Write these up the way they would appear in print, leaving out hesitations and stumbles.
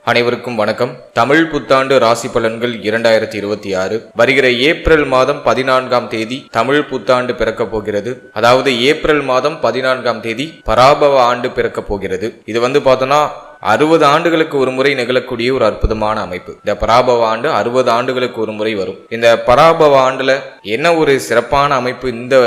அனைவருக்கும் வணக்கம். தமிழ் புத்தாண்டு ராசி பலன்கள் 2026 வருகிற ஏப்ரல் மாதம் 14ஆம் தேதி தமிழ் புத்தாண்டு பிறக்க போகிறது. அதாவது ஏப்ரல் மாதம் 14ஆம் தேதி பராபவ ஆண்டு பிறக்க போகிறது. இது பார்த்தோம்னா 60 ஆண்டுகளுக்கு ஒரு முறை நிகழக்கூடிய ஒரு அற்புதமான அமைப்பு. இந்த பராபவ ஆண்டு 60 ஆண்டுகளுக்கு ஒரு முறை வரும். இந்த பராபவ ஆண்டுல என்ன ஒரு சிறப்பான அமைப்பு இந்த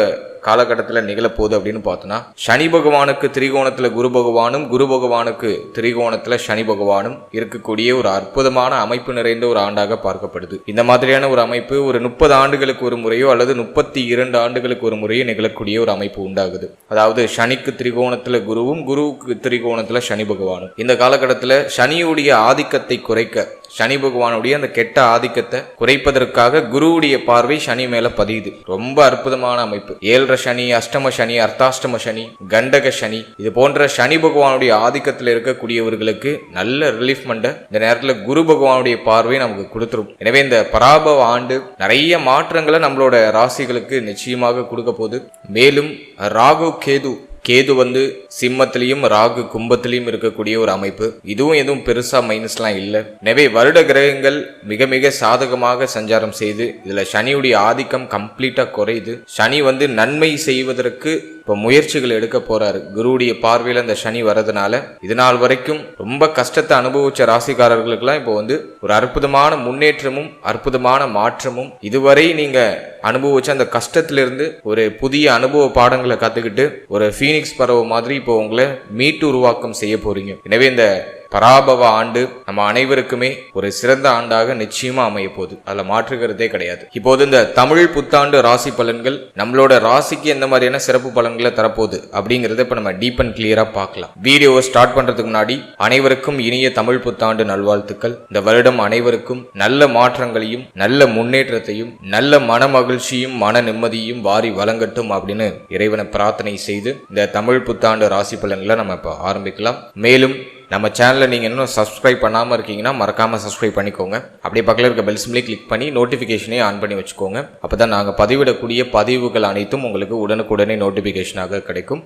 காலகட்டத்தில் நிகழப்போகுது அப்படின்னு பார்த்தோம்னா, சனி பகவானுக்கு திரிகோணத்துல குரு பகவானும், குரு பகவானுக்கு திரிகோணத்துல சனி பகவானும் இருக்கக்கூடிய ஒரு அற்புதமான அமைப்பு நிறைந்த ஒரு ஆண்டாக பார்க்கப்படுது. இந்த மாதிரியான ஒரு அமைப்பு ஒரு 30 ஆண்டுகளுக்கு ஒரு முறையோ அல்லது 32 ஆண்டுகளுக்கு ஒரு முறையோ நிகழக்கூடிய ஒரு அமைப்பு உண்டாகுது. அதாவது சனிக்கு திரிகோணத்துல குருவும், குருவுக்கு திரிகோணத்துல சனி பகவானும். இந்த காலகட்டத்தில் சனியுடைய ஆதிக்கத்தை குறைக்க, சனி பகவானுடைய அந்த கெட்ட ஆதிக்கத்தை குறைப்பதற்காக குருவுடைய பார்வை சனி மேல பதியுது. ரொம்ப அற்புதமான அமைப்பு. 7 சனி, அஷ்டம சனி, அர்த்தாஷ்டம சனி, கண்டக சனி, இது போன்ற சனி பகவானுடைய ஆதிக்கத்தில் இருக்கக்கூடியவர்களுக்கு நல்ல ரிலீஃப்மெண்ட் இந்த நேரத்தில் குரு பகவானுடைய பார்வை நமக்கு கொடுத்துரும். எனவே இந்த பராபவ ஆண்டு நிறைய மாற்றங்களை நம்மளோட ராசிகளுக்கு நிச்சயமாக கொடுக்க போகுது. மேலும் ராகு கேது சிம்மத்திலையும் ராகு கும்பத்திலையும் இருக்கக்கூடிய ஒரு அமைப்பு. இதுவும் எதுவும் பெருசா மைனஸ்லாம் இல்லை. எனவே வருட கிரகங்கள் மிக மிக சாதகமாக சஞ்சாரம் செய்து இதுல சனியுடைய ஆதிக்கம் கம்ப்ளீட்டா குறையுது. சனி நன்மை செய்வதற்கு இப்ப முயற்சிகள் எடுக்க போறாரு. குருவுடைய பார்வையில அந்த சனி வரதுனால இது நாள் வரைக்கும் ரொம்ப கஷ்டத்தை அனுபவிச்ச ராசிக்காரர்களுக்கெல்லாம் இப்போ ஒரு அற்புதமான முன்னேற்றமும் அற்புதமான மாற்றமும், இதுவரை நீங்க அனுபவிச்ச அந்த கஷ்டத்திலிருந்து ஒரு புதிய அனுபவ பாடங்களை கத்துக்கிட்டு ஒரு ஃபீனிக்ஸ் பறவை மாதிரி இப்போ உங்களை மீட்டு உருவாக்கம் செய்ய போறீங்க. எனவே இந்த பராபவ ஆண்டு நம்ம அனைவருக்குமே ஒரு சிறந்த ஆண்டாக நிச்சயமா அமைய போகுது. அதுல மாற்றுகிறதே கிடையாது. இப்போது இந்த தமிழ் புத்தாண்டு ராசி பலன்கள் நம்மளோட ராசிக்கு எந்த மாதிரியான சிறப்பு பலன்களை தரப்போகுது அப்படிங்கறத இப்ப நம்ம டீப் அண்ட் கிளியரா பார்க்கலாம். வீடியோவை ஸ்டார்ட் பண்றதுக்கு முன்னாடி அனைவருக்கும் இனிய தமிழ் புத்தாண்டு நல்வாழ்த்துக்கள். இந்த வருடம் அனைவருக்கும் நல்ல மாற்றங்களையும் நல்ல முன்னேற்றத்தையும் நல்ல மன மகிழ்ச்சியும் மன நிம்மதியும் வாரி வழங்கட்டும் அப்படின்னு இறைவனை பிரார்த்தனை செய்து இந்த தமிழ் புத்தாண்டு ராசி பலன்களை நம்ம இப்ப ஆரம்பிக்கலாம். மேலும் நம்ம சேனலை நீங்கள் இன்னும் சப்ஸ்கிரைப் பண்ணாமல் இருக்கீங்கன்னா மறக்காமல் சப்ஸ்கிரைப் பண்ணிக்கோங்க. அப்படியே பக்கத்தில் இருக்க பெல் சிம்லை கிளிக் பண்ணி நோட்டிஃபிகேஷனே ஆன் பண்ணி வச்சுக்கோங்க. அப்போ தான் நாங்கள் பதிவிடக்கூடிய பதிவுகள் அனைத்தும் உங்களுக்கு உடனுக்குடனே நோட்டிஃபிகேஷனாக கிடைக்கும்.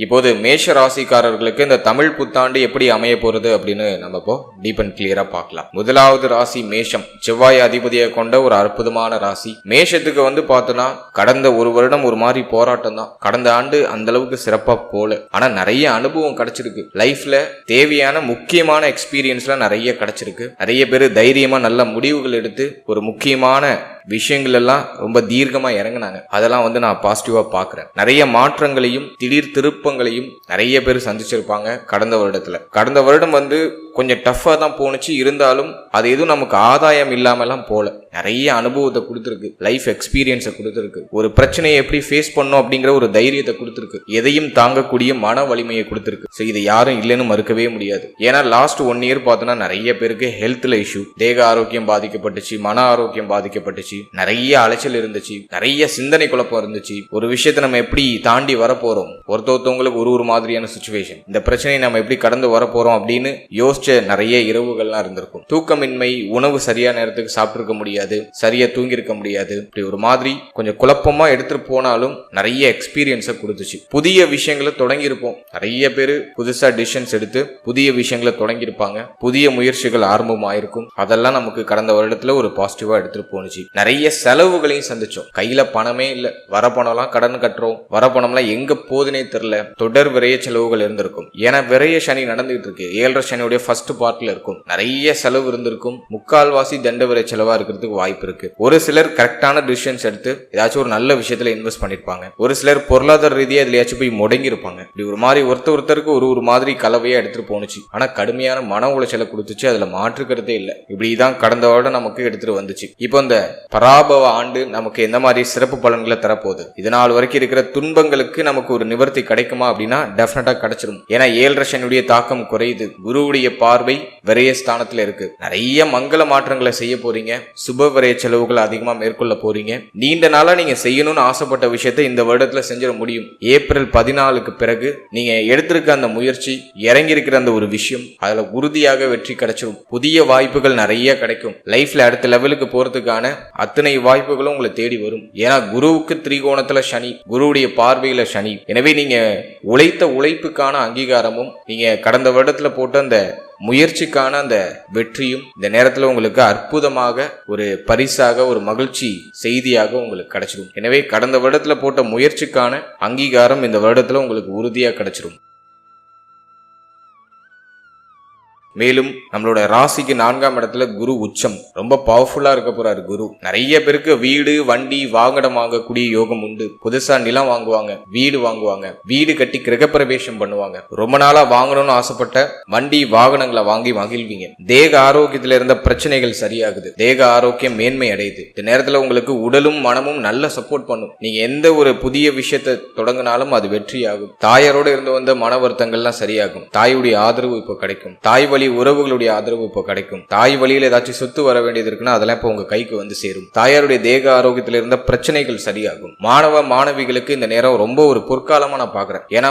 இப்போது மேஷ ராசிக்காரர்களுக்கு இந்த தமிழ் புத்தாண்டு எப்படி அமைய போறது அப்படின்னு நம்ம இப்போ டீப் அண்ட் கிளியரா பார்க்கலாம். முதலாவது ராசி மேஷம். செவ்வாய் அதிபதியை கொண்ட ஒரு அற்புதமான ராசி. மேஷத்துக்கு பார்த்தோம்னா கடந்த ஒரு வருடம் ஒரு மாதிரி போராட்டம் தான். கடந்த ஆண்டு அந்த அளவுக்கு சிறப்பா போல, ஆனா நிறைய அனுபவம் கிடைச்சிருக்கு. லைஃப்ல தேவையான முக்கியமான எக்ஸ்பீரியன்ஸ்லாம் நிறைய கிடைச்சிருக்கு. நிறைய பேர் தைரியமா நல்ல முடிவுகள் எடுத்து ஒரு முக்கியமான விஷயங்கள் எல்லாம் ரொம்ப தீர்க்கமா இறங்கினாங்க. அதெல்லாம் நான் பாசிட்டிவா பாக்குறேன். நிறைய மாற்றங்களையும் திடீர் திருப்பங்களையும் நிறைய பேர் சந்திச்சிருப்பாங்க கடந்த வருடத்துல. கடந்த வருடம் கொஞ்சம் டஃபா தான் போனுச்சு. இருந்தாலும் அது எதுவும் நமக்கு ஆதாயம் இல்லாமலாம் போல. நிறைய அனுபவத்தை கொடுத்துருக்கு, லைஃப் எக்ஸ்பீரியன்ஸை கொடுத்துருக்கு, ஒரு பிரச்சனையை எப்படி ஃபேஸ் பண்ணும் அப்படிங்கிற ஒரு தைரியத்தை கொடுத்துருக்கு, எதையும் தாங்கக்கூடிய மன வலிமையை கொடுத்துருக்கு. ஸோ இது யாரும் இல்லைன்னு மறுக்கவே முடியாது. ஏன்னா லாஸ்ட் 1 இயர் பார்த்தோன்னா நிறைய பேருக்கு ஹெல்த்ல இஷ்யூ, தேக ஆரோக்கியம் பாதிக்கப்பட்டுச்சு, மன ஆரோக்கியம் பாதிக்கப்பட்டுச்சு, நிறைய அலைச்சல் இருந்துச்சு, நிறைய சிந்தனை குழப்பம் இருந்துச்சு. ஒரு விஷயத்தை நம்ம எப்படி தாண்டி வரப்போறோம், ஒருத்தவங்களுக்கு ஒரு மாதிரியான சுச்சுவேஷன், இந்த பிரச்சனையை நம்ம எப்படி கடந்து வரப்போறோம் அப்படின்னு யோசிச்ச நிறைய இரவுகள்லாம் இருந்திருக்கும். தூக்கமின்மை, உணவு சரியா நேரத்துக்கு சாப்பிட்டிருக்க முடியாது, சரியா தூங்கி இருக்க முடியாது. இப்படி ஒரு மாதிரி கொஞ்சம் குழப்பமா எடுத்துட்டு போனாலும் நிறைய எக்ஸ்பீரியன்ஸை கொடுத்துச்சு. புதிய விஷயங்களை தொடங்கி இருப்போம். நிறைய பேர் புதுசா டிசிஷன்ஸ் எடுத்து புதிய விஷயங்களை தொடங்கி இருப்பாங்க. புதிய முயற்சிகள் ஆரம்பமாயிருக்கும். அதெல்லாம் நமக்கு கடந்த வருடத்துல ஒரு பாசிட்டிவா எடுத்துட்டு போனுச்சு. நிறைய செலவுகளையும் சந்திச்சோம். கையில பணமே இல்ல, வர பணம்லாம் கடன் கட்டுறோம். வர பணம்லாம் எங்க போதுனே தெரியல. தொடர் விரைய செலவுகள் இருந்திருக்கும். ஏன்னா விரைய சனி நடந்துகிட்டு இருக்கு. 7 சனியுடைய ஃபர்ஸ்ட் பார்ட்ல இருக்கும். நிறைய செலவு இருந்திருக்கும். முக்கால்வாசி தண்ட விரை செலவா இருக்கிறதுக்கு வாய்ப்பு இருக்கு. ஒரு சிலர் கரெக்டான டிசிஷன்ஸ் எடுத்து ஏதாச்சும் ஒரு நல்ல விஷயத்துல இன்வெஸ்ட் பண்ணிருப்பாங்க. ஒரு சிலர் பொருளாதார ரீதியா இதுலயாச்சும் போய் முடங்கி இருப்பாங்க. இப்படி ஒரு மாதிரி ஒருத்தருக்கு ஒரு மாதிரி கலவையா எடுத்துட்டு போனுச்சு. ஆனா கடுமையான மன உளைச்சலை கொடுத்துச்சு. அதுல மாற்றுக்கிறதே இல்லை. இப்படிதான் கடந்த வருடம் நமக்கு எடுத்துட்டு வந்துச்சு. இப்போ இந்த பராபவ ஆண்டு நமக்கு எந்த மாதிரி சிறப்பு பலன்களை தரப்போகுது, இதனால் வரைக்கும் இருக்கிற துன்பங்களுக்கு நமக்கு ஒரு நிவர்த்தி கிடைக்குமா அப்படின்னா டெஃபினட்டா கிடைச்சிடும். ஏன்னா 7 சனியுடைய தாக்கம் குறையுது. குருவுடைய பார்வை விரயஸ்தானத்துல இருக்கு. நிறைய மங்கள மாற்றங்களை செய்ய போறீங்க. சுப விரய செலவுகள் அதிகமா மேற்கொள்ள போறீங்க. நீண்ட நாளா நீங்க செய்யணும்னு ஆசைப்பட்ட விஷயத்தை இந்த வருடத்துல செஞ்சிட முடியும். ஏப்ரல் 14க்கு பிறகு நீங்க எடுத்திருக்க அந்த முயற்சி, இறங்கி இருக்கிற அந்த ஒரு விஷயம், அதுல உறுதியாக வெற்றி கிடைச்சிடும். புதிய வாய்ப்புகள் நிறைய கிடைக்கும். லைஃப்ல அடுத்த லெவலுக்கு போறதுக்கான அத்தனை வாய்ப்புகளும் உங்களை தேடி வரும். ஏன்னா குருவுக்கு திரிகோணத்துல சனி, குருவுடைய பார்வையில சனி. எனவே நீங்க உழைத்த உழைப்புக்கான அங்கீகாரமும், நீங்க கடந்த வருடத்துல போட்ட அந்த முயற்சிக்கான அந்த வெற்றியும் இந்த நேரத்துல உங்களுக்கு அற்புதமாக ஒரு பரிசாக, ஒரு மகிழ்ச்சி செய்தியாக உங்களுக்கு கிடைச்சிடும். எனவே கடந்த வருடத்துல போட்ட முயற்சிக்கான அங்கீகாரம் இந்த வருடத்துல உங்களுக்கு உறுதியா கிடைச்சிடும். மேலும் நம்மளோட ராசிக்கு 4ஆம் இடத்துல குரு உச்சம், ரொம்ப பவர்ஃபுல்லா இருக்க போறாரு குரு. நிறைய பேருக்கு வீடு, வண்டி, வாகனம் வாங்கக்கூடிய யோகம் உண்டு. புதுசா நிலம் வாங்குவாங்க, வீடு வாங்குவாங்க, வீடு கட்டி கிரகப்பிரவேசம் பண்ணுவாங்க. ரொம்ப நாளா வாங்கணும்னு ஆசைப்பட்ட வண்டி, வாகனங்களை வாங்கி மகிழ்வீங்க. தேக ஆரோக்கியத்துல இருந்த பிரச்சனைகள் சரியாகுது. தேக ஆரோக்கியம் மேன்மை அடையுது. இந்த நேரத்துல உங்களுக்கு உடலும் மனமும் நல்ல சப்போர்ட் பண்ணும். நீங்க எந்த ஒரு புதிய விஷயத்தை தொடங்கினாலும் அது வெற்றியாகும். தாயாரோட இருந்து வந்த மன வருத்தங்கள்லாம் சரியாகும். தாயுடைய ஆதரவு இப்போ கிடைக்கும். தாய் உறவுகளுடைய ஆதரவு இப்போ கிடைக்கும். தாய் வழியில் ஏதாச்சும் சொத்து வர வேண்டியது இருக்குன்னா அதெல்லாம் இப்போ உங்க கைக்கு வந்து சேரும். தாயாருடைய தேக ஆரோக்கியத்தில் இருந்த பிரச்சனைகள் சரியாகும். மாணவ மாணவிகளுக்கு இந்த நேரம் ரொம்ப ஒரு பொற்காலமா நான் பாக்குறேன். ஏன்னா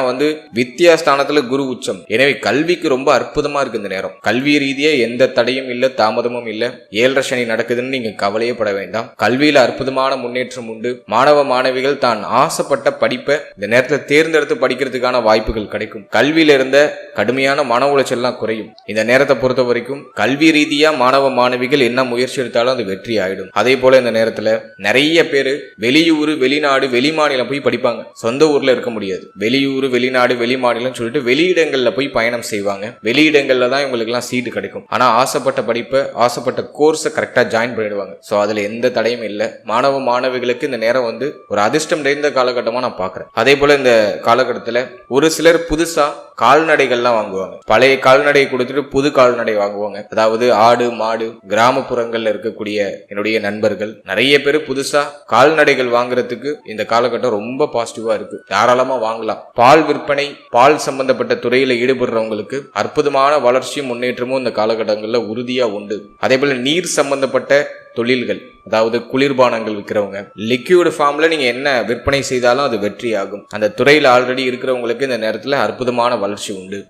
வித்தியாஸ்தானத்துல குரு உச்சம். எனவே கல்விக்கு ரொம்ப அற்புதமா இருக்கு இந்த நேரம். கல்வி ரீதியா எந்த தடையும் இல்ல, தாமதமும் இல்ல. 7.5 சனி நடக்குதுன்னு நீங்க கவலையே பட வேண்டாம். கல்வியில அற்புதமான முன்னேற்றம் உண்டு. மாணவ மாணவிகள் தான் ஆசைப்பட்ட படிப்பை இந்த நேரத்தில் தேர்ந்தெடுத்து படிக்கிறதுக்கான வாய்ப்புகள் கிடைக்கும். கல்வியில இருந்த கடுமையான மன உளைச்சல்லாம் குறையும். இந்த நேரத்தை பொறுத்த வரைக்கும் கல்வி ரீதியா மாணவ மாணவிகள் என்ன முயற்சி எடுத்தாலும் அது வெற்றி ஆயிடும். அதே போல இந்த நேரத்துல நிறைய பேரு வெளியூர், வெளிநாடு, வெளிமாநிலம் போய் படிப்பாங்க. சொந்த ஊர்ல இருக்க முடியாது. வெளியூர், வெளிநாடு, வெளிமாநிலம் சொல்லிட்டு வெளியிடங்கள்ல போய் பயணம் செய்வாங்க. வெளியிடங்கள்ல தான் இவங்களுக்கு எல்லாம் சீட்டு கிடைக்கும். ஆனா ஆசைப்பட்ட படிப்பை, ஆசைப்பட்ட கோர்ஸை கரெக்டா ஜாயின் பண்ணிடுவாங்க. சோ அதுல எந்த தடையும் இல்லை. மாணவ மாணவிகளுக்கு இந்த நேரம் ஒரு அதிர்ஷ்டம் நிறைந்த காலகட்டமா நான் பாக்குறேன். அதே போல இந்த காலகட்டத்துல ஒரு சிலர் புதுசா கால்நடைகள்லாம் வாங்குவாங்க. பழைய கால்நடையை கொடுத்துட்டு புது கால்நடை வாங்குவாங்க. அதாவது ஆடு, மாடு. கிராமப்புறங்கள்ல இருக்கக்கூடிய என்னுடைய நண்பர்கள் நிறைய பேர் புதுசா கால்நடைகள் வாங்குறதுக்கு இந்த காலகட்டம் ரொம்ப பாசிட்டிவா இருக்கு. தாராளமா வாங்கலாம். பால் விற்பனை, பால் சம்பந்தப்பட்ட துறையில ஈடுபடுறவங்களுக்கு அற்புதமான வளர்ச்சியும் முன்னேற்றமும் இந்த காலகட்டங்கள்ல உறுதியா உண்டு. அதே போல நீர் சம்பந்தப்பட்ட தொழில்கள், அதாவது குளிர்பானங்கள் விற்கிறவங்க, லிக்யூட் ஃபார்ம்ல நீங்க என்ன விற்பனை செய்தாலும் அது வெற்றி ஆகும். அந்த துறையில ஆல்ரெடி இருக்கிறவங்களுக்கு இந்த நேரத்துல அற்புதமான வளர்ச்சி உண்டு.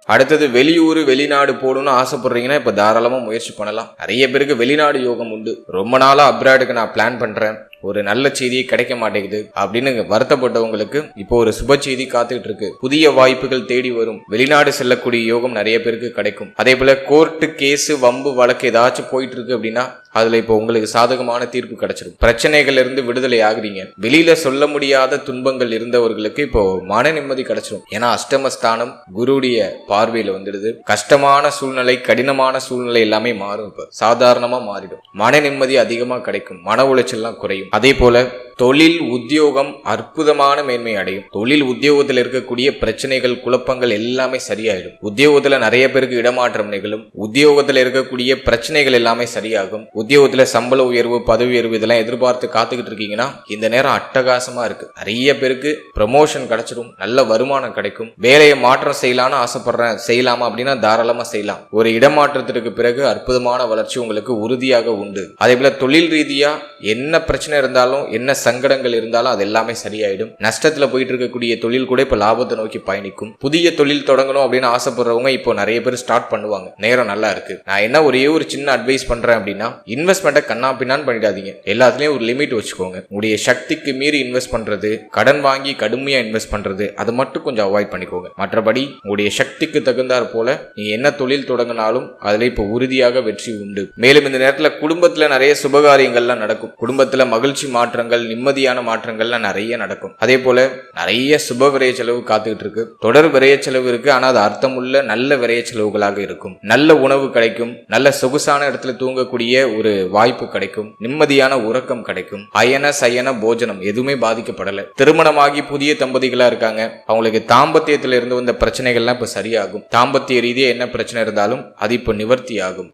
அடுத்தது வெளியூர், வெளிநாடு போகணும்னு ஆசைப்படுறீங்கன்னா இப்ப தாராளமா முயற்சி பண்ணலாம். நிறைய பேருக்கு வெளிநாடு யோகம் உண்டு. ரொம்ப நாளா அப்ராடுக்கு நான் பிளான் பண்றேன், ஒரு நல்ல செய்தியை கிடைக்க மாட்டேங்குது அப்படின்னு வருத்தப்பட்டவங்களுக்கு இப்போ ஒரு சுப செய்தி காத்துக்கிட்டு இருக்கு. புதிய வாய்ப்புகள் தேடி வரும். வெளிநாடு செல்லக்கூடிய யோகம் நிறைய பேருக்கு கிடைக்கும். அதே போல கோர்ட்டு கேஸ், வம்பு வழக்கு ஏதாச்சும் போயிட்டு இருக்கு அப்படின்னா அதுல இப்போ உங்களுக்கு சாதகமான தீர்ப்பு கிடைச்சிடும். பிரச்சனைகள் இருந்து விடுதலை ஆகுறீங்க. வெளியில சொல்ல முடியாத துன்பங்கள் இருந்தவர்களுக்கு இப்போ மன நிம்மதி கிடைச்சிடும். ஏன்னா அஷ்டமஸ்தானம் குருடைய பார்வையில வந்துடுது. கஷ்டமான சூழ்நிலை, கடினமான சூழ்நிலை எல்லாமே மாறும். இப்ப சாதாரணமா மாறிடும். மன நிம்மதி அதிகமா கிடைக்கும். மன உளைச்சல் எல்லாம் குறையும். அதே போல தொழில், உத்தியோகம் அற்புதமான மேன்மை அடையும். தொழில் உத்தியோகத்தில் இருக்கக்கூடிய பிரச்சனைகள், குழப்பங்கள் எல்லாமே சரியாயிடும். உத்தியோகத்துல நிறைய பேருக்கு இடமாற்றம் நிகழும். உத்தியோகத்துல இருக்கக்கூடிய பிரச்சனைகள் எல்லாமே சரியாகும். உத்தியோகத்துல சம்பள உயர்வு, பதவி உயர்வு இதெல்லாம் எதிர்பார்த்து காத்துக்கிட்டு இருக்கீங்கன்னா இந்த நேரம் அட்டகாசமா இருக்கு. நிறைய பேருக்கு ப்ரமோஷன் கிடைச்சிடும். நல்ல வருமானம் கிடைக்கும். வேலையை மாற்றம் செய்யலாம்னு ஆசைப்படுறேன், செய்யலாமா அப்படின்னா தாராளமா செய்யலாம். ஒரு இடமாற்றத்திற்கு பிறகு அற்புதமான வளர்ச்சி உங்களுக்கு உறுதியாக உண்டு. அதே போல தொழில் ரீதியா என்ன பிரச்சனை இருந்தாலும், என்ன சங்கடங்கள் இருந்தாலும் அது எல்லாமே சரியாயிடும். நஷ்டத்துல போயிட்டு இருக்கக்கூடிய தொழில் கூட இப்ப லாபத்தை நோக்கி பயணிக்கும். புதிய தொழில் தொடங்கணும் அப்படின்னு ஆசைப்படுறவங்க இப்போ நிறைய பேர் ஸ்டார்ட் பண்ணுவாங்க. நேரம் நல்லா இருக்கு. நான் என்ன ஒரே ஒரு சின்ன அட்வைஸ் பண்றேன் அப்படின்னா, இன்வெஸ்ட்மெண்ட்டை கண்ணா பின்னான்னு பண்ணிடாதீங்க. எல்லாத்துலயும் ஒரு லிமிட் வச்சுக்கோங்க. உங்களுடைய சக்திக்கு மீறி இன்வெஸ்ட் பண்றது, கடன் வாங்கி கடுமையா இன்வெஸ்ட் பண்றது, அதை மட்டும் கொஞ்சம் அவாய்ட் பண்ணிக்கோங்க. மற்றபடி உங்களுடைய சக்திக்கு தகுந்தாற் போல நீங்க என்ன தொழில் தொடங்கினாலும் அதுல இப்ப உறுதியாக வெற்றி உண்டு. மேலும் இந்த நேரத்துல குடும்பத்துல நிறைய சுபகாரியங்கள்லாம் நடக்கும். குடும்பத்துல மகிழ்ச்சி மாற்றங்கள், நிம்மதியான மாற்றங்கள்லாம் நிறைய நடக்கும். அதே போல நிறைய சுப விரய செலவு காத்துக்கிட்டு இருக்கு. தொடர் விரய செலவு இருக்கு. ஆனா அது அர்த்தமுள்ள நல்ல விரய செலவுகளாக இருக்கும். நல்ல உணவு கிடைக்கும். நல்ல சொகுசான இடத்துல தூங்கக்கூடிய ஒரு வாய்ப்பு கிடைக்கும். நிம்மதியான உறக்கம் கிடைக்கும். அயன சயன போஜனம் எதுவுமே பாதிக்கப்படல. திருமணமாகி புதிய தம்பதிகளா இருக்காங்க, அவங்களுக்கு தாம்பத்தியத்துல இருந்து வந்த பிரச்சனைகள்லாம் இப்ப சரியாகும். தாம்பத்திய ரீதியா என்ன பிரச்சனை இருந்தாலும் அது இப்ப நிவர்த்தி ஆகும்.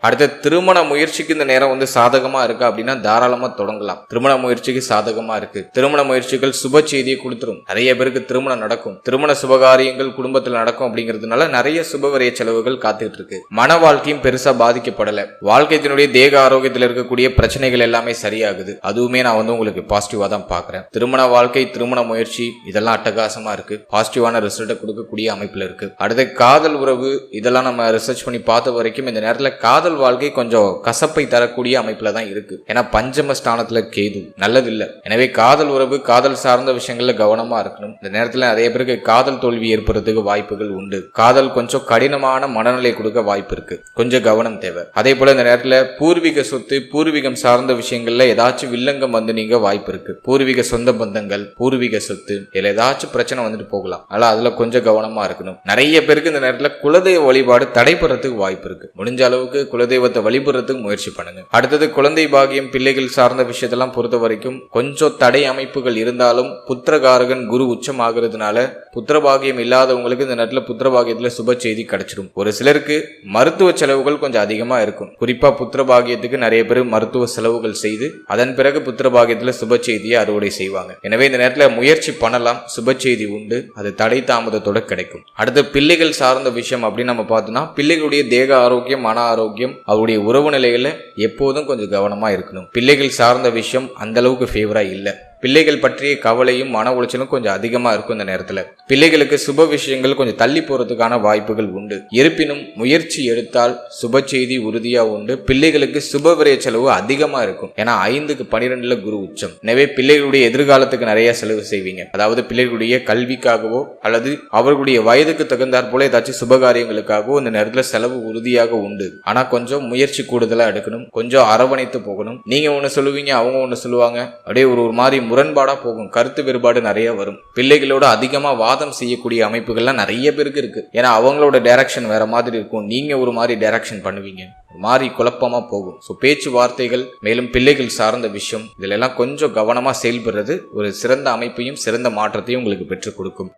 அடுத்த திருமண முயற்சிக்கு இந்த நேரம் வந்து சாதகமா இருக்கு அப்படின்னா தாராளமா தொடங்கலாம். திருமண முயற்சிக்கு சாதகமா இருக்கு. திருமண முயற்சிகள் சுப செய்தியை கொடுத்துரும். நிறைய பேருக்கு திருமணம் நடக்கும். திருமண சுபகாரியங்கள் குடும்பத்தில் நடக்கும் அப்படிங்கிறதுனால நிறைய சுபவரிய செலவுகள் காத்துட்டு இருக்கு. மன வாழ்க்கையும் பெருசா பாதிக்கப்படல. வாழ்க்கையினுடைய தேக ஆரோக்கியத்தில் இருக்கக்கூடிய பிரச்சனைகள் எல்லாமே சரியாகுது. அதுவுமே நான் வந்து உங்களுக்கு பாசிட்டிவா தான் பாக்குறேன். திருமண வாழ்க்கை, திருமண முயற்சி இதெல்லாம் அட்டகாசமா இருக்கு. பாசிட்டிவான ரிசல்ட்டை கொடுக்கக்கூடிய அமைப்புல இருக்கு. அடுத்த காதல் உறவு இதெல்லாம் நம்ம ரிசர்ச் பண்ணி பார்த்த வரைக்கும் இந்த நேரத்தில் காதல் வாழ்க்கை கொஞ்சம் கசப்பை தரக்கூடிய அமைப்புல தான் இருக்கு. ஏன்னா பஞ்சம ஸ்தானத்துல கேது நல்லது இல்ல. எனவே காதல் உறவு, காதல் சார்ந்த விஷயங்கள்ல கவனமா இருக்கணும். இந்த நேரத்தில் நிறைய பேருக்கு காதல் தோல்வி ஏற்படுறதுக்கு வாய்ப்புகள் உண்டு. காதல் கொஞ்சம் கடினமான மனநிலை கொடுக்க வாய்ப்பு இருக்கு. கொஞ்சம் கவனம் தேவை. அதே போல இந்த நேரத்தில் பூர்வீக சொத்து, பூர்வீகம் சார்ந்த விஷயங்கள்ல ஏதாச்சும் வில்லங்கம் வந்து நீங்க வாய்ப்பு இருக்கு. பூர்வீக சொந்த பந்தங்கள், பூர்வீக சொத்து இதுல ஏதாச்சும் பிரச்சனை வந்துட்டு போகலாம். அதனால அதுல கொஞ்சம் கவனமா இருக்கணும். நிறைய பேருக்கு இந்த நேரத்தில் குலதெய்வ வழிபாடு தடைபடுறதுக்கு வாய்ப்பு இருக்கு. முடிஞ்ச அளவுக்கு குலதெய்வத்தை வழிபடுறதுக்கு முயற்சி பண்ணுங்க. அடுத்தது குழந்தை பாகியம், பிள்ளைகள் சார்ந்த விஷயத்தெல்லாம் பொறுத்த வரைக்கும் கொஞ்சம் தடை அமைப்புகள் இருந்தாலும் புத்திரகாரகன் குரு உச்சம் ஆகுறதுனால புத்திரபாகியம் இல்லாதவங்களுக்கு இந்த நேரத்தில் புத்திரபாகியத்துல சுப செய்தி கிடைச்சிடும். ஒரு சிலருக்கு மருத்துவ செலவுகள் கொஞ்சம் அதிகமா இருக்கும். குறிப்பா புத்திரபாகியத்துக்கு நிறைய பேர் மருத்துவ செலவுகள் செய்து அதன் பிறகு புத்திரபாகியத்துல சுப செய்தியை அறுவடை செய்வாங்க. எனவே இந்த நேரத்தில் முயற்சி பண்ணலாம். சுப செய்தி உண்டு. அது தடை தாமதத்தோட கிடைக்கும். அடுத்து பிள்ளைகள் சார்ந்த விஷயம் அப்படின்னு நம்ம பார்த்தோம்னா பிள்ளைகளுடைய தேக ஆரோக்கியம், மன ஆரோக்கியம், அவருடைய உறவு நிலைகளை எப்போதும் கொஞ்சம் கவனமா இருக்கணும். பிள்ளைகள் சார்ந்த விஷயம் அந்த அளவுக்கு ஃபேவரா இல்லை. பிள்ளைகள் பற்றிய கவலையும் மன உளைச்சலும் கொஞ்சம் அதிகமா இருக்கும். இந்த நேரத்துல பிள்ளைகளுக்கு சுப விஷயங்கள் கொஞ்சம் தள்ளி போறதுக்கான வாய்ப்புகள் உண்டு. இருப்பினும் முயற்சி எடுத்தால் சுப செய்தி உறுதியா உண்டு. பிள்ளைகளுக்கு சுப விரய செலவு அதிகமா இருக்கும். ஏன்னா 5க்கு 12ல குரு உச்சம். எனவே பிள்ளைகளுடைய எதிர்காலத்துக்கு நிறைய செலவு செய்வீங்க. அதாவது பிள்ளைகளுடைய கல்விக்காகவோ அல்லது அவர்களுடைய வயதுக்கு தகுந்தாற் போல ஏதாச்சும் சுபகாரியங்களுக்காகவோ இந்த நேரத்துல செலவு உறுதியாக உண்டு. ஆனா கொஞ்சம் முயற்சி கூடுதலா எடுக்கணும். கொஞ்சம் அரவணைத்து போகணும். நீங்க ஒண்ணு சொல்லுவீங்க, அவங்க ஒண்ணு சொல்லுவாங்க. அப்படியே ஒரு மாதிரி முரண்பாடா போகும். கருத்து வேறுபாடு நிறைய வரும். பிள்ளைகளோட அதிகமா வாதம் செய்யக்கூடிய அமைப்புகள்லாம் நிறைய பேருக்கு இருக்கு. ஏன்னா அவங்களோட டைரக்ஷன் வேற மாதிரி இருக்கும். நீங்க ஒரு மாதிரி டைரக்ஷன் பண்ணுவீங்க. ஒரு மாதிரி குழப்பமா போகும். ஸோ பேச்சுவார்த்தைகள், மேலும் பிள்ளைகள் சார்ந்த விஷயம் இதுல எல்லாம் கொஞ்சம் கவனமா செயல்படுறது ஒரு சிறந்த அமைப்பையும் சிறந்த மாற்றத்தையும் உங்களுக்கு பெற்றுக் கொடுக்கும்.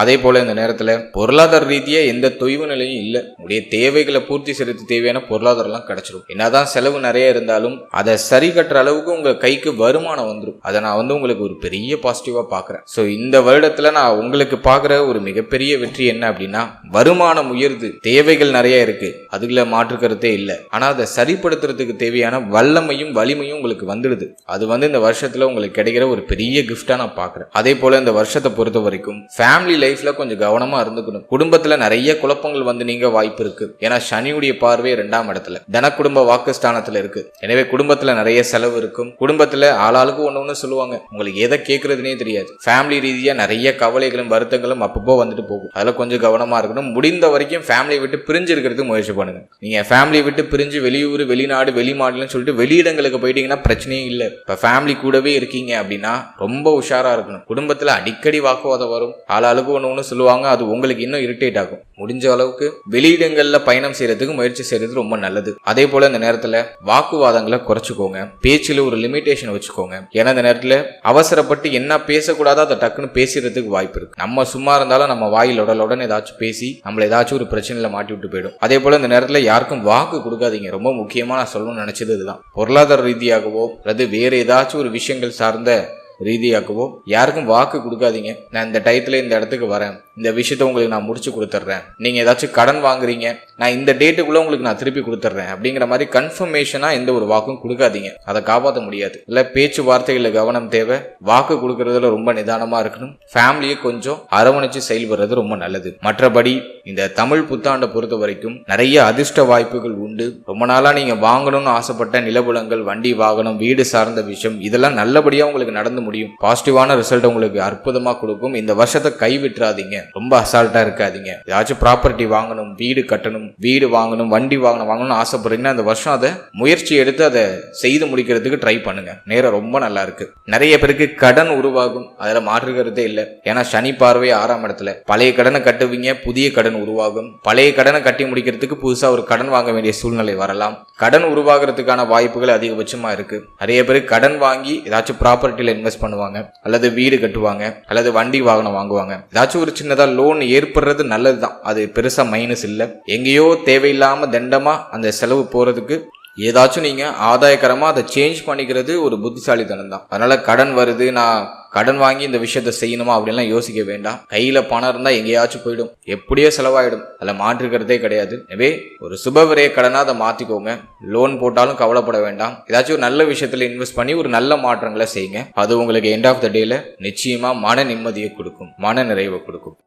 அதே போல இந்த நேரத்துல பொருளாதார ரீதியா எந்த தொய்வு நிலையும் இல்லை. உடைய தேவைகளை பூர்த்தி செய்யறதுக்கு தேவையான பொருளாதாரம் எல்லாம் கிடைச்சிடும். என்னதான் செலவு நிறைய இருந்தாலும் அதை சரி கட்டுற அளவுக்கு உங்க கைக்கு வருமானம் வந்துடும். அதை நான் வந்து உங்களுக்கு ஒரு பெரிய பாசிட்டிவா பாக்குறேன். ஸோ இந்த வருடத்துல நான் உங்களுக்கு பாக்குற ஒரு மிகப்பெரிய வெற்றி என்ன அப்படின்னா வருமானம் உயர்ந்து தேவைகள் நிறைய இருக்கு. அதுல மாற்று கருத்தே இல்லை. ஆனா அதை சரிப்படுத்துறதுக்கு தேவையான வல்லமையும் வலிமையும் உங்களுக்கு வந்துடுது. அது வந்து இந்த வருஷத்துல உங்களுக்கு கிடைக்கிற ஒரு பெரிய கிஃப்டா நான் பாக்குறேன். அதே போல இந்த வருஷத்தை பொறுத்த வரைக்கும் ஃபேமிலி லைஃப்ல கொஞ்சம் கவனமா இருந்துக்கணும். குடும்பத்துல நிறைய குழப்பங்கள் வந்து நீங்க வாய்ப்பு இருக்கு. ஏன்னா சனியுடைய பார்வை 2ஆம் இடத்துல தன குடும்ப வாக்குஸ்தானத்துல இருக்கு. எனவே குடும்பத்துல நிறைய செலவு இருக்கும். குடும்பத்துல ஆளாளுக்கு ஒண்ணு சொல்லுவாங்க. உங்களுக்கு எதை கேட்கறதுனே தெரியாது. ஃபேமிலி ரீதியா நிறைய கவலைகளும் வருத்தங்களும் அப்பப்போ வந்துட்டு போகும். அதுல கொஞ்சம் கவனமா இருக்கணும். முடிந்த வரைக்கும் ஃபேமிலியை விட்டு பிரிஞ்சு இருக்கிறதுக்கு முயற்சி பண்ணுங்க. நீங்க ஃபேமிலியை விட்டு பிரிஞ்சு வெளியூர், வெளிநாடு, வெளிமாநிலம் சொல்லிட்டு வெளியிடங்களுக்கு போயிட்டீங்கன்னா பிரச்சனையே இல்லை. இப்ப ஃபேமிலி கூடவே இருக்கீங்க அப்படின்னா ரொம்ப உஷாரா இருக்கணும். குடும்பத்துல அடிக்கடி வாக்குவாதம் வரும். ஆளாளுக்கு ஒண்ணு சொல்லுவாங்க. அது உங்களுக்கு இன்னும் இரிட்டேட் ஆகும். முடிஞ்ச அளவுக்கு வெளியிடங்கள்ல பயணம் செய்யறதுக்கு முயற்சி செய்யறது ரொம்ப நல்லது. அதே போல இந்த நேரத்துல வாக்குவாதங்களை குறைச்சுக்கோங்க. பேச்சுல ஒரு லிமிடேஷன் வச்சுக்கோங்க. ஏன்னா இந்த நேரத்துல அவசரப்பட்டு என்ன பேசக்கூடாதோ அதை டக்குன்னு பேசுறதுக்கு வாய்ப்பு இருக்கு. நம்ம சும்மா இருந்தாலும் நம்ம வாயில் உடனுடன் ஏதாச்சும் பேசி நம்மள ஏதாச்சும் ஒரு பிரச்சனையில மாட்டி விட்டு போயிடும். அதே போல இந்த நேரத்துல யாருக்கும் வாக்கு கொடுக்காதீங்க. ரொம்ப முக்கியமா நான் சொல்லணும்னு நினைச்சது இதுதான். பொருளாதார ரீதியாகவோ அல்லது வேற ஏதாச்சும் ஒரு விஷயங்கள் சார்ந்த ரீதியாகவோ யாருக்கும் வாக்கு கொடுக்காதீங்க. நான் இந்த டயத்துல இந்த இடத்துக்கு வரேன், இந்த விஷயத்த உங்களுக்கு நான் முடிச்சு கொடுத்துட்றேன், நீங்க ஏதாச்சும் கடன் வாங்குறீங்க, நான் இந்த டேட்டுக்குள்ள உங்களுக்கு நான் திருப்பி கொடுத்துட்றேன் அப்படிங்கிற மாதிரி கன்ஃபர்மேஷனா எந்த ஒரு வாக்கும் கொடுக்காதீங்க. அதை காப்பாற்ற முடியாது. இல்ல பேச்சுவார்த்தைகள்ல கவனம் தேவை. வாக்கு கொடுக்கறதுல ரொம்ப நிதானமா இருக்கணும். ஃபேமிலியை கொஞ்சம் அரவணைச்சு செயல்படுறது ரொம்ப நல்லது. மற்றபடி இந்த தமிழ் புத்தாண்டை பொறுத்த வரைக்கும் நிறைய அதிர்ஷ்ட வாய்ப்புகள் உண்டு. ரொம்ப நாளா நீங்க வாங்கணும்னு ஆசைப்பட்ட நிலபுலங்கள், வண்டி, வாகனம், வீடு சார்ந்த விஷயம் இதெல்லாம் நல்லபடியா உங்களுக்கு நடந்து முடியும். பாசிட்டிவான ரிசல்ட் உங்களுக்கு அற்புதமா கொடுக்கும். இந்த வருஷத்தை கைவிட்டுறாதீங்க. ரொம்ப அசால்ட்டா இருக்காதீங்க. ஏதாச்சும் ப்ராப்பர்ட்டி வாங்கணும், வீடு கட்டணும், வீடு வாங்கணும், வண்டி வாங்கணும்னு ஆசைப்படுறீங்கன்னா அந்த வருஷம் அதை முயற்சி எடுத்து அதை செய்து முடிக்கிறதுக்கு ட்ரை பண்ணுங்க. நேரம் ரொம்ப நல்லா இருக்கு. நிறைய பேருக்கு கடன் உருவாகும். அதுல மாற்றுக்கிறதே இல்லை. ஏன்னா சனி பார்வை 6ஆம் இடத்துல. பழைய கடனை கட்டுவீங்க, புதிய கடன் உருவாகும். பழைய கடனை கட்டி முடிக்கிறதுக்கு புதுசா ஒரு கடன் வாங்க வேண்டிய சூழ்நிலை வரலாம். கடன் உருவாகிறதுக்கான வாய்ப்புகள் அதிகபட்சமா இருக்கு. நிறைய பேருக்கு கடன் வாங்கி ஏதாச்சும் ப்ராப்பர்ட்டியில இன்வெஸ்ட் இன்வெஸ்ட் பண்ணுவாங்க, அல்லது வீடு கட்டுவாங்க, அல்லது வண்டி வாகனம் வாங்குவாங்க. ஏதாச்சும் ஒரு சின்னதா லோன் ஏற்படுறது நல்லதுதான், அது பெருசா மைனஸ் இல்லை. எங்கேயோ தேவையில்லாம தண்டமா அந்த செலவு போறதுக்கு ஏதாச்சும் நீங்க ஆதாயகரமா அதை சேஞ்ச் பண்ணிக்கிறது ஒரு புத்திசாலித்தனம் தான். அதனால கடன் வருது, நான் கடன் வாங்கி இந்த விஷயத்த செய்யணுமா அப்படின்லாம் யோசிக்க வேண்டாம். கையில பணம் இருந்தா எங்கேயாச்சும் போயிடும், எப்படியோ செலவாயிடும், அதில் மாற்றுக்கிறதே கிடையாது. எனவே ஒரு சுபவிரய கடனா அதை மாத்திக்கோங்க. லோன் போட்டாலும் கவலைப்பட வேண்டாம். ஏதாச்சும் ஒரு நல்ல விஷயத்துல இன்வெஸ்ட் பண்ணி ஒரு நல்ல மாற்றங்களை செய்யுங்க. அது உங்களுக்கு எண்ட் ஆஃப் த டேல நிச்சயமா மன நிம்மதியை கொடுக்கும், மன நிறைவை கொடுக்கும்.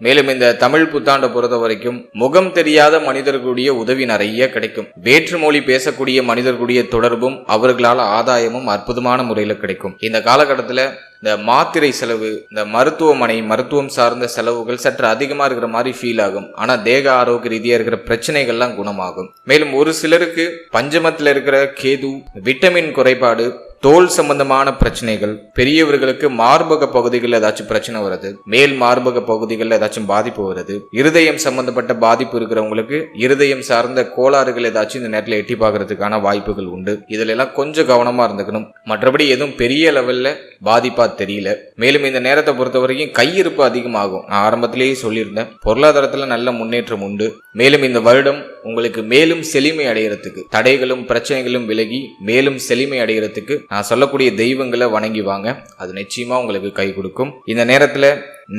மேலும் இந்த தமிழ் புத்தாண்டை பொறுத்த வரைக்கும் முகம் தெரியாத மனிதர்களுடைய உதவி நிறைய கிடைக்கும். வேற்று மொழி பேசக்கூடிய மனிதர்களுடைய தொடர்பும் அவர்களால் ஆதாயமும் அற்புதமான முறையில் கிடைக்கும். இந்த காலகட்டத்தில் இந்த மாத்திரை செலவு, இந்த மருத்துவம் சார்ந்த செலவுகள் சற்று அதிகமாக இருக்கிற மாதிரி ஃபீல் ஆகும். ஆனால் தேக ஆரோக்கிய ரீதியாக இருக்கிற பிரச்சனைகள்லாம் குணமாகும். மேலும் ஒரு சிலருக்கு பஞ்சமத்தில் இருக்கிற கேது, விட்டமின் குறைபாடு, தோல் சம்பந்தமான பிரச்சனைகள், பெரியவர்களுக்கு மார்பக பகுதிகளில் ஏதாச்சும் பிரச்சனை வருது, மேல் மார்பக பகுதிகளில் ஏதாச்சும் பாதிப்பு வருது, இருதயம் சம்பந்தப்பட்ட பாதிப்பு இருக்கிறவங்களுக்கு இருதயம் சார்ந்த கோளாறுகள் ஏதாச்சும் இந்த நேரத்தில் எட்டி பார்க்கறதுக்கான வாய்ப்புகள் உண்டு. இதுல எல்லாம் கொஞ்சம் கவனமா இருந்துக்கணும். மற்றபடி எதுவும் பெரிய லெவல்ல பாதிப்பா தெரியல. மேலும் இந்த நேரத்தை பொறுத்த வரைக்கும் கையிருப்பு அதிகமாகும். நான் ஆரம்பத்திலேயே சொல்லியிருந்தேன், பொருளாதாரத்துல நல்ல முன்னேற்றம் உண்டு. மேலும் இந்த வருடம் உங்களுக்கு மேலும் செழுமை அடைகிறதுக்கு, தடைகளும் பிரச்சனைகளும் விலகி மேலும் செழுமை அடைகிறதுக்கு நான் சொல்லக்கூடிய தெய்வங்களை வணங்கி வாங்க. அது நிச்சயமா உங்களுக்கு கை கொடுக்கும். இந்த நேரத்துல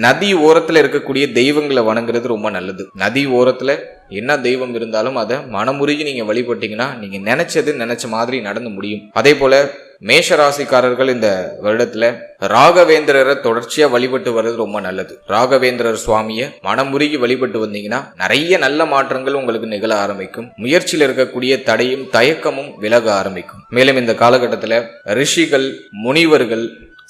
நதி ஓரத்துல இருக்கக்கூடிய தெய்வங்களை வணங்குறது ரொம்ப நல்லது. நதி ஓரத்துல என்ன தெய்வம் இருந்தாலும் அதை மனமுருகி நீங்க வழிபட்டீங்கன்னா நீங்க நினைச்ச மாதிரி நடந்து முடியும். அதே போல மேஷராசிக்காரர்கள் இந்த வருடத்துல ராகவேந்திரரை தொடர்ச்சியா வழிபட்டு வர்றது ரொம்ப நல்லது. ராகவேந்திரர் சுவாமியை மனமுருகி வழிபட்டு வந்தீங்கன்னா நிறைய நல்ல மாற்றங்கள் உங்களுக்கு நிகழ ஆரம்பிக்கும். முயற்சியில் இருக்கக்கூடிய தடையும் தயக்கமும் விலக ஆரம்பிக்கும். மேலும் இந்த காலகட்டத்துல ரிஷிகள், முனிவர்கள்,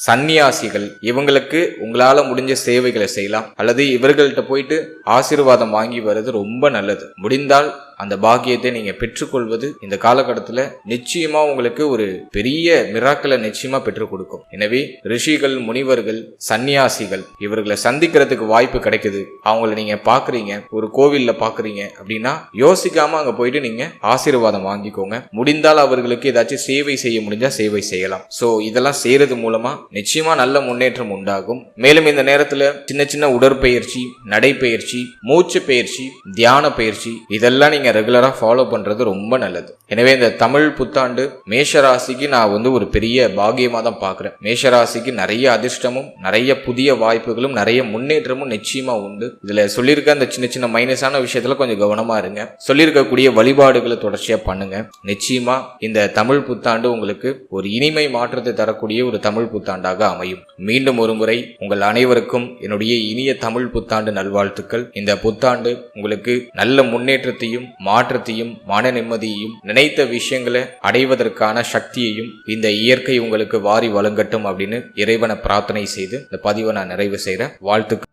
சன்னியாசிகள் இவங்களுக்கு உங்களால முடிஞ்ச சேவைகளை செய்யலாம், அல்லது இவர்கள்ட்ட போயிட்டு ஆசீர்வாதம் வாங்கி வர்றது ரொம்ப நல்லது. முடிந்தால் அந்த பாக்கியத்தை நீங்க பெற்றுக்கொள்வது இந்த காலகட்டத்துல நிச்சயமா உங்களுக்கு ஒரு பெரிய மிராக்களை நிச்சயமா பெற்றுக் கொடுக்கும். எனவே ரிஷிகள், முனிவர்கள், சன்னியாசிகள் இவர்களை சந்திக்கிறதுக்கு வாய்ப்பு கிடைக்குது. அவங்களை நீங்க பாக்குறீங்க, ஒரு கோவில்ல பாக்குறீங்க அப்படின்னா யோசிக்காம அங்க போயிட்டு நீங்க ஆசீர்வாதம் வாங்கிக்கோங்க. முடிந்தால் அவர்களுக்கு ஏதாச்சும் சேவை செய்ய முடிஞ்சா சேவை செய்யலாம். சோ இதெல்லாம் செய்யறது மூலமா நிச்சயமா நல்ல முன்னேற்றம் உண்டாகும். மேலும் இந்த நேரத்துல சின்ன சின்ன உடற்பயிற்சி, நடைப்பயிற்சி, மூச்சு பயிற்சி, தியான பயிற்சி இதெல்லாம் நீங்க ரெகுலரா ஃபாலோ பண்றது ரொம்ப நல்லது. எனவே இந்த தமிழ் புத்தாண்டு மேஷராசிக்கு நான் ஒரு பெரிய பாக்கியமா தான் பாக்குறேன். மேஷராசிக்கு நிறைய அதிர்ஷ்டமும் நிறைய புதிய வாய்ப்புகளும் நிறைய முன்னேற்றமும் நிச்சயமா உண்டு. இதுல சொல்லியிருக்க அந்த சின்ன சின்ன மைனஸான விஷயத்துல கொஞ்சம் கவனமா இருங்க. சொல்லியிருக்கக்கூடிய வழிபாடுகளை தொடர்ச்சியா பண்ணுங்க. நிச்சயமா இந்த தமிழ் புத்தாண்டு உங்களுக்கு ஒரு இனிமை மாற்றத்தை தரக்கூடிய ஒரு தமிழ் புத்தாண்டாக அமையும். மீண்டும் ஒரு முறை உங்கள் அனைவருக்கும் என்னுடைய இனிய தமிழ் புத்தாண்டு நல்வாழ்த்துக்கள். இந்த புத்தாண்டு உங்களுக்கு நல்ல முன்னேற்றத்தையும் மாற்றத்தையும் மன நிம்மதியையும் நினைத்த விஷயங்களை அடைவதற்கான சக்தியையும் இந்த இயற்கை உங்களுக்கு வாரி வழங்கட்டும் அப்படின்னு இறைவனை பிரார்த்தனை செய்து இந்த பதிவை நான் நிறைவு செய்கிறேன். வாழ்த்துக்கள்.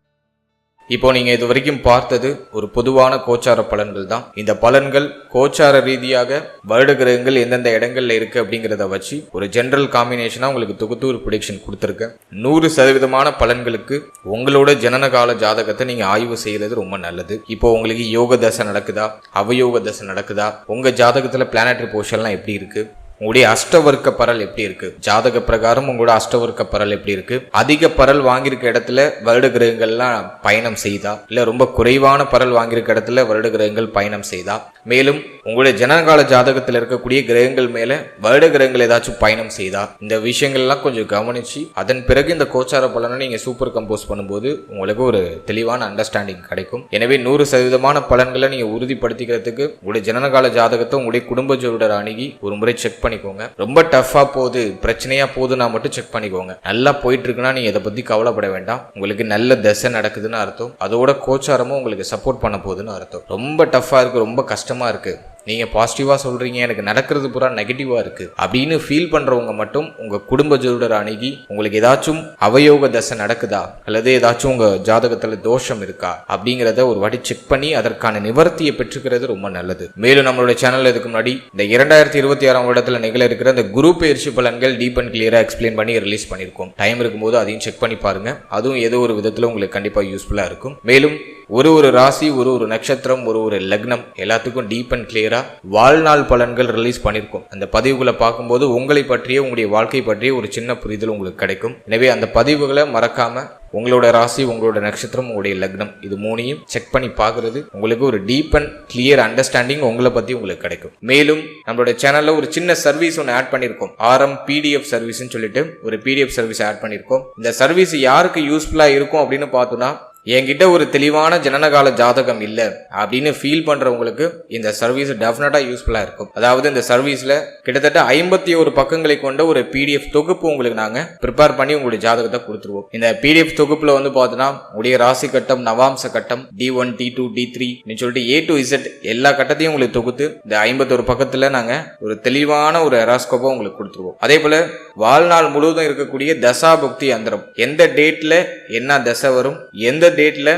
இப்போ நீங்க இது வரைக்கும் பார்த்தது ஒரு பொதுவான கோச்சார பலன்கள் தான். இந்த பலன்கள் கோச்சார ரீதியாக வருட கிரகங்கள் எந்தெந்த இடங்கள்ல இருக்கு அப்படிங்கிறத வச்சு ஒரு ஜெனரல் காம்பினேஷனா உங்களுக்கு தொகுத்து ஒரு ப்ரெடிக்ஷன் கொடுத்துருக்கேன். 100% பலன்களுக்கு உங்களோட ஜனனகால ஜாதகத்தை நீங்க ஆய்வு செய்யறது ரொம்ப நல்லது. இப்போ உங்களுக்கு யோக தசை நடக்குதா, அவயோக தசை நடக்குதா, உங்க ஜாதகத்துல பிளானட்டரி பொசிஷன்லாம் எப்படி இருக்கு, உங்களுடைய அஷ்டவர்க்க பரல் எப்படி இருக்கு, ஜாதக பிரகாரம் உங்களோட அஷ்டவர்க்க பரல் எப்படி இருக்கு, அதிக பரல் வாங்கியிருக்க இடத்துல வருட கிரகங்கள்லாம் பயணம் செய்தா, இல்ல ரொம்ப குறைவான பரல் வாங்கியிருக்க இடத்துல வருட கிரகங்கள் பயணம் செய்தா, மேலும் உங்களுடைய ஜனகால ஜாதகத்தில் இருக்கக்கூடிய கிரகங்கள் மேல வருட கிரகங்கள் ஏதாச்சும் பயணம் செய்தா, இந்த விஷயங்கள்லாம் கொஞ்சம் கவனிச்சு அதன் பிறகு இந்த கோச்சார பலனை நீங்க சூப்பர் கம்போஸ் பண்ணும்போது உங்களுக்கு ஒரு தெளிவான அண்டர்ஸ்டாண்டிங் கிடைக்கும். எனவே 100% பலன்களை நீங்க உறுதிப்படுத்திக்கிறதுக்கு உங்களுடைய ஜனகால ஜாதகத்தை உங்களுடைய குடும்ப ஜோதிடர் அணுகி ஒரு முறை செக் பண்ணிக்கோங்க. ரொம்ப டஃபா போகுது, பிரச்சனையா போகுதுன்னா மட்டும் செக் பண்ணிக்கோங்க. நல்லா போயிட்டு இருக்குன்னா நீங்க இதை பத்தி கவலைப்பட வேண்டாம். உங்களுக்கு நல்ல தசை நடக்குதுன்னு அர்த்தம், அதோட கோச்சாரமும் உங்களுக்கு சப்போர்ட் பண்ண போகுதுன்னு அர்த்தம். ரொம்ப டஃபா இருக்கு, ரொம்ப கஷ்டமா இருக்கு, நீங்க பாசிட்டிவா சொல்றீங்க, எனக்கு நடக்கிறது பூரா நெகட்டிவா இருக்கு அப்படின்னு ஃபீல் பண்றவங்க மட்டும் உங்க குடும்ப ஜோதிடர் அணுகி உங்களுக்கு ஏதாச்சும் அவயோக தசை நடக்குதா அல்லது ஏதாச்சும் உங்க ஜாதகத்துல தோஷம் இருக்கா அப்படிங்கறத ஒரு வாட்டி செக் பண்ணி அதற்கான நிவர்த்தியை பெற்றுக்கிறது ரொம்ப நல்லது. மேலும் நம்மளுடைய சேனல்ல இதுக்கு முன்னாடி இந்த 2026 வருடத்துல நிகழ இருக்கிற இந்த குரு பயிற்சி பலன்கள் டீப் அண்ட் கிளியரா எக்ஸ்பிளைன் பண்ணி ரிலீஸ் பண்ணிருக்கோம். டைம் இருக்கும்போது அதையும் செக் பண்ணி பாருங்க. அதுவும் ஏதோ ஒரு விதத்துல உங்களுக்கு கண்டிப்பா யூஸ்ஃபுல்லா இருக்கும். மேலும் ஒரு ராசி, ஒரு நட்சத்திரம், ஒரு லக்னம் எல்லாத்துக்கும் டீப் அண்ட் கிளியரா வாழ்நாள் பலன்கள் ரிலீஸ் பண்ணியிருக்கோம். அந்த பதிவுகளை பார்க்கும்போது உங்களை பற்றிய, உங்களுடைய வாழ்க்கை பற்றிய ஒரு சின்ன புரிதல் உங்களுக்கு கிடைக்கும். எனவே அந்த பதிவுகளை மறக்காம உங்களோட ராசி, உங்களோட நட்சத்திரம், உங்களுடைய லக்னம் இது மூணையும் செக் பண்ணி பார்க்கறது உங்களுக்கு ஒரு டீப் அண்ட் கிளியர் அண்டர்ஸ்டாண்டிங் உங்களை பத்தி உங்களுக்கு கிடைக்கும். மேலும் நம்மளோட சேனல்ல ஒரு சின்ன சர்வீஸ் ஒன்று ஆட் பண்ணியிருக்கோம். RM PDF சர்வீஸ்ன்னு சொல்லிட்டு ஒரு PDF சர்வீஸ் ஆட் பண்ணியிருக்கோம். இந்த சர்வீஸ் யாருக்கு யூஸ்ஃபுல்லா இருக்கும் அப்படின்னு பார்த்தோம்னா, என்கிட்ட ஒரு தெளிவான ஜனனகால ஜாதகம் இல்ல அப்படின்னு ஃபீல் பண்றவங்களுக்கு இந்த சர்வீஸ் டெஃபினட்டா யூஸ்ஃபுல்லா இருக்கும். அதாவது இந்த சர்வீஸ்ல கிட்டத்தட்ட 51 பக்கங்களை கொண்ட ஒரு PDF தொகுப்பு உங்களுக்கு நாங்க ப்ரிப்பேர் பண்ணி உங்களுடைய ஜாதகத்தை கொடுத்துருவோம். இந்த PDF தொகுப்புல வந்து பார்த்தோம்னா உடைய ராசி கட்டம், நவாம்ச கட்டம், D1 D2 D3 சொல்லிட்டு A to Z எல்லா கட்டத்தையும் உங்களுக்கு தொகுத்து இந்த 51 பக்கத்துல நாங்க ஒரு தெளிவான ஒரு ஹெராஸ்கோப்பை உங்களுக்கு கொடுத்துருவோம். அதே போல வாழ்நாள் முழுவதும் இருக்கக்கூடிய தசா புக்தி அந்தரம், எந்த டேட்ல என்ன தசை வரும், எந்த டேட்ல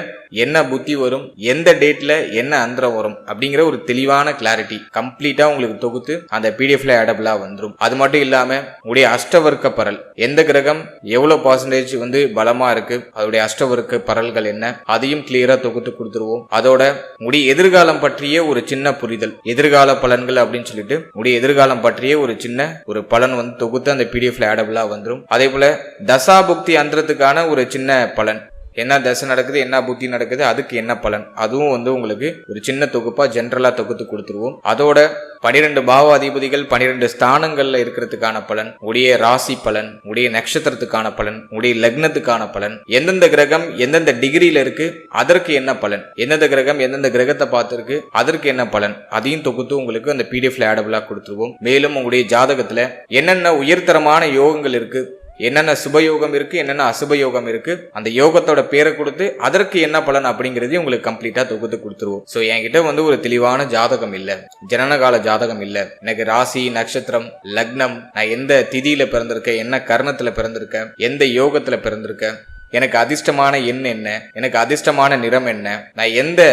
என்ன புத்தி வரும், எந்த டேட்ல என்ன அந்தரம் வரும் அப்படிங்கிற ஒரு தெளிவான கிளாரிட்டி கம்ப்ளீட்டா உங்களுக்கு தொகுத்து அந்த PDFல ஆடபிளா வந்துடும். அது மட்டும் இல்லாம உங்களுடைய அஷ்டவர்க்க பரல், எந்த கிரகம் எவ்வளவு பர்சன்டேஜ் வந்து பலமா இருக்கு, அதோடைய அஷ்டவர்க்க பரல்கள் என்ன, அதையும் கிளியரா தொகுத்து கொடுத்துருவோம். அதோட உங்களுடைய எதிர்காலம் பற்றிய ஒரு சின்ன புரிதல், எதிர்கால பலன்கள் அப்படின்னு சொல்லிட்டு உங்களுடைய எதிர்காலம் பற்றிய ஒரு சின்ன ஒரு பலன் வந்து தொகுத்து அந்த PDFல ஆடபிளா வந்துடும். அதே போல தசாபுக்தி அந்தரத்துக்கான ஒரு சின்ன பலன், என்ன தசை நடக்குது, என்ன புத்தி நடக்குது, அதுக்கு என்ன பலன், அதுவும் வந்து உங்களுக்கு ஒரு சின்ன தொகுப்பா ஜென்ரலா தொகுத்து கொடுத்துருவோம். அதோட 12 பாவ அதிபதிகள் 12 ஸ்தானங்கள்ல இருக்கிறதுக்கான பலன், உடைய ராசி பலன், உடைய நட்சத்திரத்துக்கான பலன், உடைய லக்னத்துக்கான பலன், எந்தெந்த கிரகம் எந்தெந்த டிகிரியில இருக்கு அதற்கு என்ன பலன், எந்தெந்த கிரகம் எந்தெந்த கிரகத்தை பார்த்திருக்கு அதற்கு என்ன பலன், அதையும் தொகுத்து உங்களுக்கு அந்த PDFல ஆடபிளா கொடுத்துருவோம். மேலும் உங்களுடைய ஜாதகத்துல என்னென்ன உயர்தரமான யோகங்கள் இருக்கு, என்னென்ன சுபயோகம் இருக்கு, என்னென்ன அசுபயோகம் இருக்கு, அந்த யோகத்தோட பேரை கொடுத்து அதற்கு என்ன பலன் அப்படிங்கறதையும் உங்களுக்கு கம்ப்ளீட்டா தொகுத்து கொடுத்துருவோம். சோ என்கிட்ட வந்து ஒரு தெளிவான ஜாதகம் இல்ல, ஜனனகால ஜாதகம் இல்ல, எனக்கு ராசி நட்சத்திரம் லக்னம், நான் எந்த திதியில பிறந்திருக்கேன், என்ன கர்ணத்துல பிறந்திருக்கேன், எந்த யோகத்துல பிறந்திருக்கேன், எனக்கு அதிர்ஷ்டமான எண் என்ன, எனக்கு அதிர்ஷ்டமான நிறம் என்ன, நான் எந்த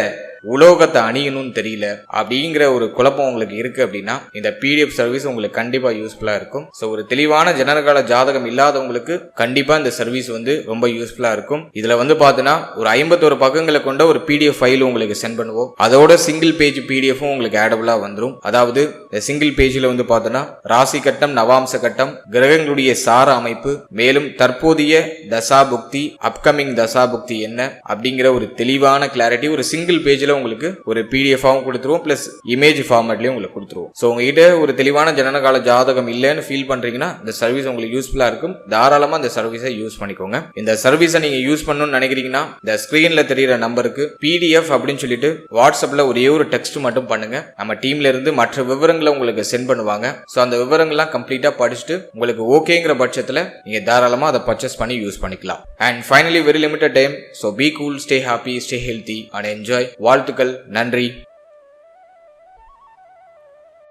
உலோகத்தை அணியணும்னு தெரியல அப்படிங்கிற ஒரு குழப்பம் உங்களுக்கு இருக்கு அப்படின்னா இந்த PDF சர்வீஸ் உங்களுக்கு கண்டிப்பா யூஸ்ஃபுல்லா இருக்கும். ஸோ ஒரு தெளிவான ஜனனகால ஜாதகம் இல்லாதவங்களுக்கு கண்டிப்பா இந்த சர்வீஸ் வந்து ரொம்ப யூஸ்ஃபுல்லா இருக்கும். இதுல வந்து பாத்தீங்கன்னா ஒரு 51 பக்கங்களை கொண்ட ஒரு PDF ஃபைல் உங்களுக்கு சென்ட் பண்ணுவோம். அதோட சிங்கிள் பேஜ் PDFும் உங்களுக்கு ஆடபிளா வந்துடும். அதாவது இந்த சிங்கிள் பேஜ்ல வந்து பாத்தீங்கன்னா ராசி கட்டம், நவாம்ச கட்டம், கிரகங்களுடைய சார அமைப்பு, மேலும் தற்போதைய தசாபுக்தி, அப்கமிங் தசாபுக்தி என்ன அப்படிங்கிற ஒரு தெளிவான கிளாரிட்டி ஒரு சிங்கிள் பேஜ்ல உங்களுக்கு ஒரு PDF-ஆவும் கொடுத்துருவோம், பிளஸ் இமேஜ் ஃபார்மேட்லயும் உங்களுக்கு கொடுத்துருவோம். சோ உங்ககிட்ட ஒரு தெளிவான ஜனனகால ஜாதகம் இல்லைன்னு ஃபீல் பண்றீங்கன்னா இந்த சர்வீஸ் உங்களுக்கு யூஸ்ஃபுல்லா இருக்கும். தாராளமா இந்த சர்வீஸை யூஸ் பண்ணிக்கோங்க. இந்த சர்வீஸை நீங்க யூஸ் பண்ணணும்னு நினைக்கிறீங்கன்னா இந்த ஸ்கிரீன்ல தெரியுற நம்பருக்கு PDF அப்படின்னு சொல்லிட்டு வாட்ஸ்அப்ல ஒரே ஒரு டெக்ஸ்ட் மட்டும் பண்ணுங்க. நம்ம டீம்ல இருந்து மற்ற விவரங்களை உங்களுக்கு சென்ட் பண்ணுவாங்க. சோ அந்த விவரங்கள்லாம் கம்ப்ளீட்டா படிச்சுட்டு உங்களுக்கு ஓகேங்கிற பட்சத்துல நீங்க தாராளமா அதை பர்ச்சேஸ் பண்ணி யூஸ் பண்ணிக்கலாம். And finally very limited time. So be cool, stay happy, stay healthy and enjoy. வாழ்த்துக்கள். நன்றி.